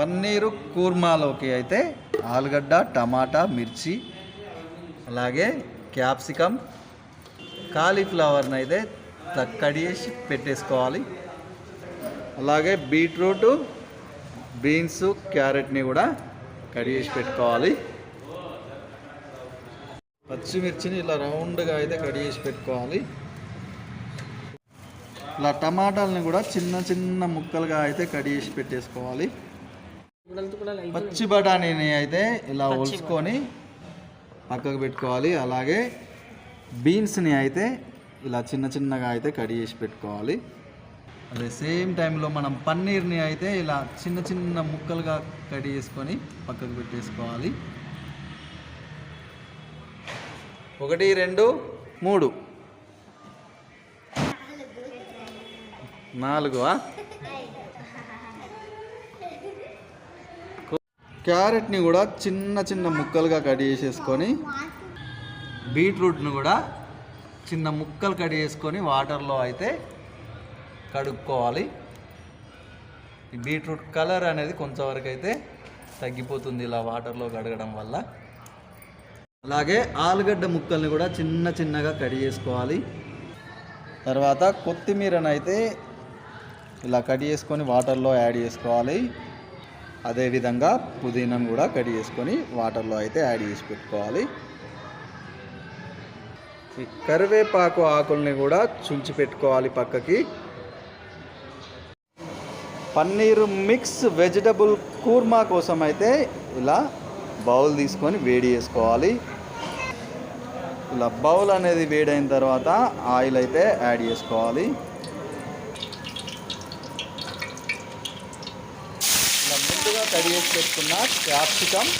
పన్నీరు కూర్మాలోకి అయితే ఆలుగడ్డ, టమాటా, మిర్చి, అలాగే క్యాప్సికమ్, కాలీఫ్లవర్ని అయితే కడిగేసి పెట్టేసుకోవాలి. అలాగే బీట్రూట్, బీన్స్, క్యారెట్ని కూడా కడిగేసి పెట్టుకోవాలి. పచ్చిమిర్చిని ఇలా రౌండ్గా అయితే కడిగేసి పెట్టుకోవాలి. ఇలా టమాటాలని కూడా చిన్న చిన్న ముక్కలుగా అయితే కడిగేసి పెట్టేసుకోవాలి. పచ్చి బఠానీని అయితే ఇలా ఒలుచుకొని పక్కకు పెట్టుకోవాలి. అలాగే బీన్స్ని అయితే ఇలా చిన్న చిన్నగా అయితే కడిగేసి పెట్టుకోవాలి. అదే సేమ్ టైంలో మనం పన్నీర్ని అయితే ఇలా చిన్న చిన్న ముక్కలుగా కట్ చేసుకొని పక్కకు పెట్టేసుకోవాలి. 1 2 3 4 క్యారెట్ని కూడా చిన్న చిన్న ముక్కలుగా కట్ చేసేసుకొని, బీట్రూట్ని కూడా చిన్న ముక్కలు కట్ చేసుకొని వాటర్లో అయితే కడుక్కోవాలి. ఈ బీట్రూట్ కలర్ అనేది కొంచెం వరకు అయితే తగ్గిపోతుంది ఇలా వాటర్లో కడగడం వల్ల. అలాగే ఆలుగడ్డ ముక్కల్ని కూడా చిన్న చిన్నగా కట్ చేసుకోవాలి. తర్వాత కొత్తిమీరని అయితే ఇలా కట్ చేసుకొని వాటర్లో యాడ్ చేసుకోవాలి. అదేవిధంగా పుదీనాను కూడా కట్ చేసుకొని వాటర్లో అయితే యాడ్ చేసి పెట్టుకోవాలి. ఈ కరివేపాకు ఆకుల్ని కూడా చుంచి పెట్టుకోవాలి పక్కకి. పన్నీరు మిక్స్ వెజిటబుల్ కూర్మా కోసం అయితే ఇలా బౌల్ తీసుకొని వేడి చేసుకోవాలి. ఇలా బౌల్ అనేది వేడైన తర్వాత ఆయిల్ అయితే యాడ్ చేసుకోవాలి. ఇలా ముందుగా కడిగి చేసి పెట్టుకున్న క్యాప్సికమ్,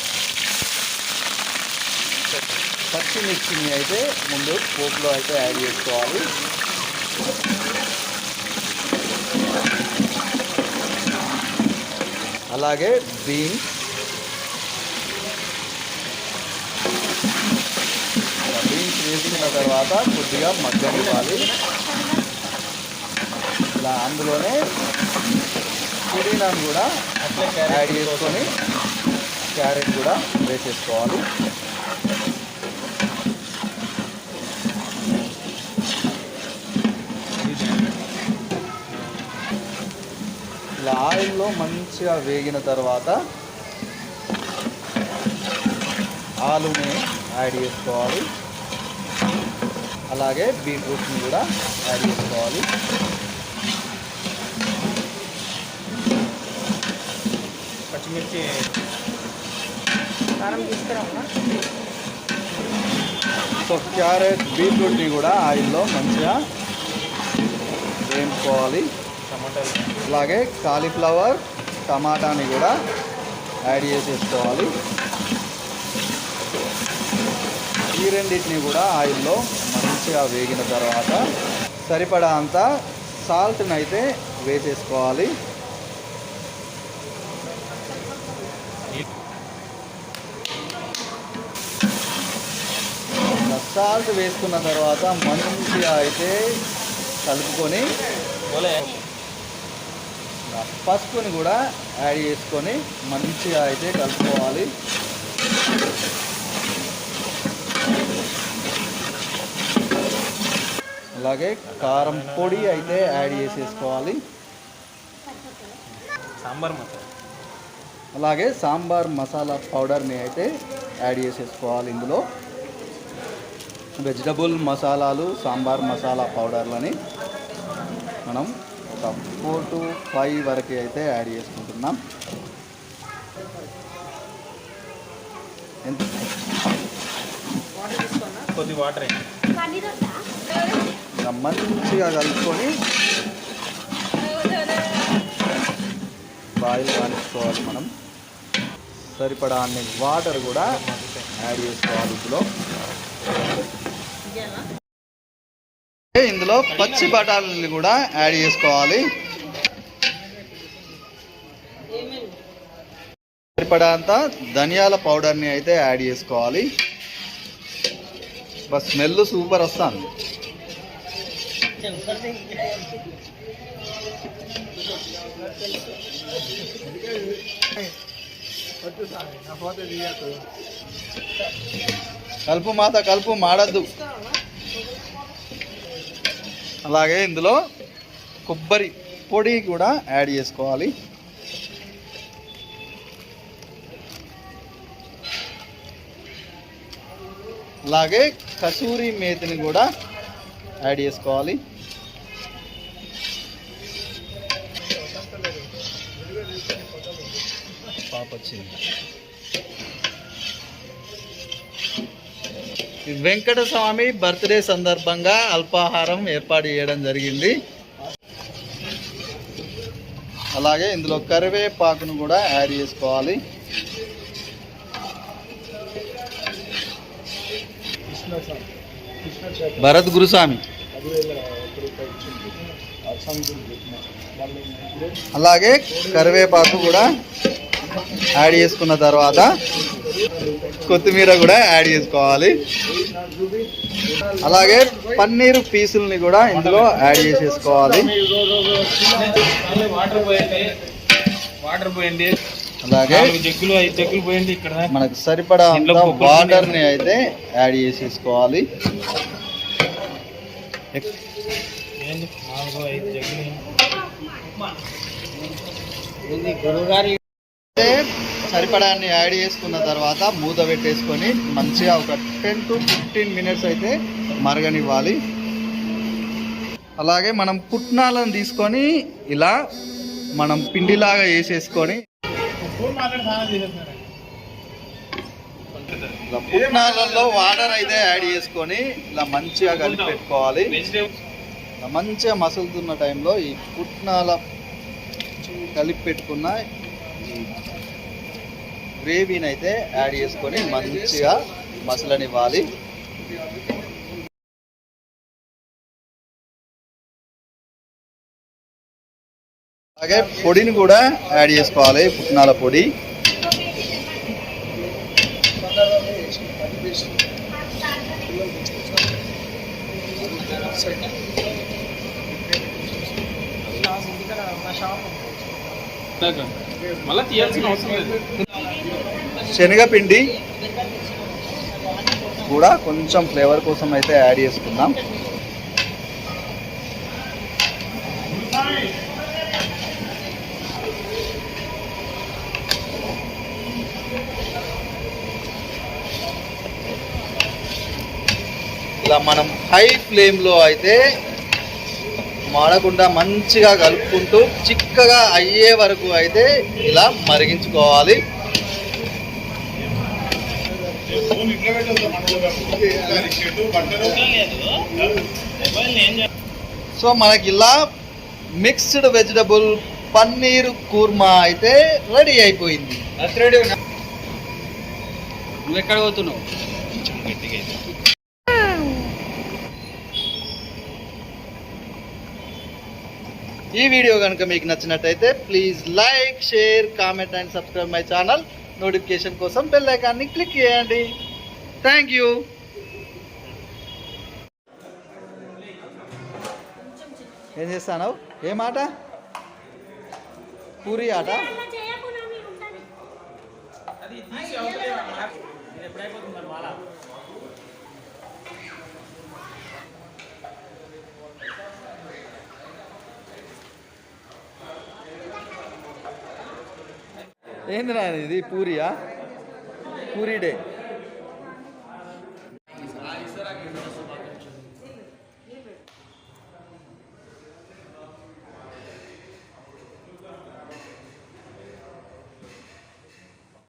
పచ్చిమిర్చిని అయితే ముందు పోపులో అయితే యాడ్ చేసుకోవాలి. అలాగే బీన్స్, వేసుకున్న తర్వాత కొద్దిగా మగ్గనివ్వాలి. ఇలా అందులోనే పుదీనాను కూడా యాడ్ చేసుకొని క్యారెట్ కూడా వేసేసుకోవాలి. ఇలా ఆయిల్లో మంచిగా వేగిన తర్వాత ఆలుని యాడ్ చేసుకోవాలి. అలాగే బీట్రూట్ని కూడా యాడ్ చేసుకోవాలి. పచ్చిమిర్చి కారం తీసుకురావా. సో క్యారెట్, బీట్రూట్ని కూడా ఆయిల్లో మంచిగా వేయించుకోవాలి. అలాగే కాలీఫ్లవర్, టమాటాని కూడా యాడ్ చేసేసుకోవాలి. ఈ రెండింటిని కూడా ఆయిల్లో మంచిగా వేగిన తర్వాత సరిపడా అంత సాల్ట్ని అయితే వేసేసుకోవాలి. సాల్ట్ వేసుకున్న తర్వాత మంచిగా అయితే కలుపుకొని పసుపుని కూడా యాడ్ చేసుకొని మంచిగా అయితే కలుపుకోవాలి. అలాగే కారం పొడి అయితే యాడ్ చేసేసుకోవాలి. అలాగే సాంబార్ మసాలా పౌడర్ని అయితే యాడ్ చేసేసుకోవాలి. ఇందులో వెజిటబుల్ మసాలాలు, సాంబార్ మసాలా పౌడర్లని మనం ఒక 4 to 5 వరకు అయితే యాడ్ చేసుకుంటున్నాం. కొద్ది వాటర్ మంచిగా కలుపుకొని బాయిల్ కానిచ్చుకోవాలి. మనం సరిపడా అన్ని వాటర్ కూడా యాడ్ చేసుకోవాలి. ఇందులో పచ్చి బఠానీలు కూడా యాడ్ చేసుకోవాలి. సరిపడంత ధనియాల పౌడర్ని అయితే యాడ్ చేసుకోవాలి. బస్ స్మెల్ సూపర్ వస్తుంది. కలుపు మాత కలుపు మాడద్దు. అలాగే ఇందులో కొబ్బరి పొడి కూడా యాడ్ చేసుకోవాలి. అలాగే కసూరి మేతిని కూడా యాడ్ చేసుకోవాలి. పాప వచ్చింది. వెంకటస్వామి బర్త్డే సందర్భంగా అల్పాహారం ఏర్పాటు చేయడం జరిగింది. అలాగే ఇందులో కరివేపాకును కూడా యాడ్ చేసుకోవాలి. భరత్ గురుస్వామి. అలాగే కరివేపాకు కూడా యాడ్ చేసుకున్న తర్వాత కొత్తిమీర కూడా యాడ్ చేసుకోవాలి. అలాగే పన్నీరు పీసుల్ని కూడా ఇందులో యాడ్ చేసేసుకోవాలి. అలాగే మనకు సరిపడా వాటర్ని అయితే యాడ్ చేసేసుకోవాలి. సరిపడాన్ని యాడ్ చేసుకున్న తర్వాత మూత పెట్టేసుకొని మంచిగా ఒక 10 to 15 మినిట్స్ అయితే మరగనివ్వాలి. అలాగే మనం పుట్నాలను తీసుకొని ఇలా మనం పిండిలాగా వేసేసుకొని ఇలా పుట్నాలలో వాటర్ అయితే యాడ్ చేసుకొని ఇలా మంచిగా కలిపి పెట్టుకోవాలి. ఇలా మంచిగా మసులుతున్న టైంలో ఈ పుట్నాల కలిపి పెట్టుకున్న గ్రేవీని అయితే యాడ్ చేసుకొని మంచిగా మసలనివ్వాలి. అలాగే పొడిని కూడా యాడ్ చేసుకోవాలి. పుట్నాల పొడి. శనగపిండి కూడా కొంచెం ఫ్లేవర్ కోసం అయితే యాడ్ చేసుకుందాం. ఇలా మనం హై ఫ్లేమ్లో అయితే మాడకుండా మంచిగా కలుపుకుంటూ చిక్కగా అయ్యే వరకు అయితే ఇలా మరిగించుకోవాలి. సో మనకి ఇలా మిక్స్డ్ వెజిటబుల్ పన్నీర్ కూర్మా అయితే రెడీ అయిపోయింది. నువ్వు ఎక్కడ పోతున్నావు? ఈ వీడియో కనుక మీకు నచ్చినట్టయితే please like, share, comment and subscribe my channel. Notification కోసం బెల్ ఐకాన్ని క్లిక్ చేయండి. Thank you. ఏం చేస్తాను? ఏ మాట? పూరి ఆట. ఏందిరా ఇది? పూరియా? పూరి డే.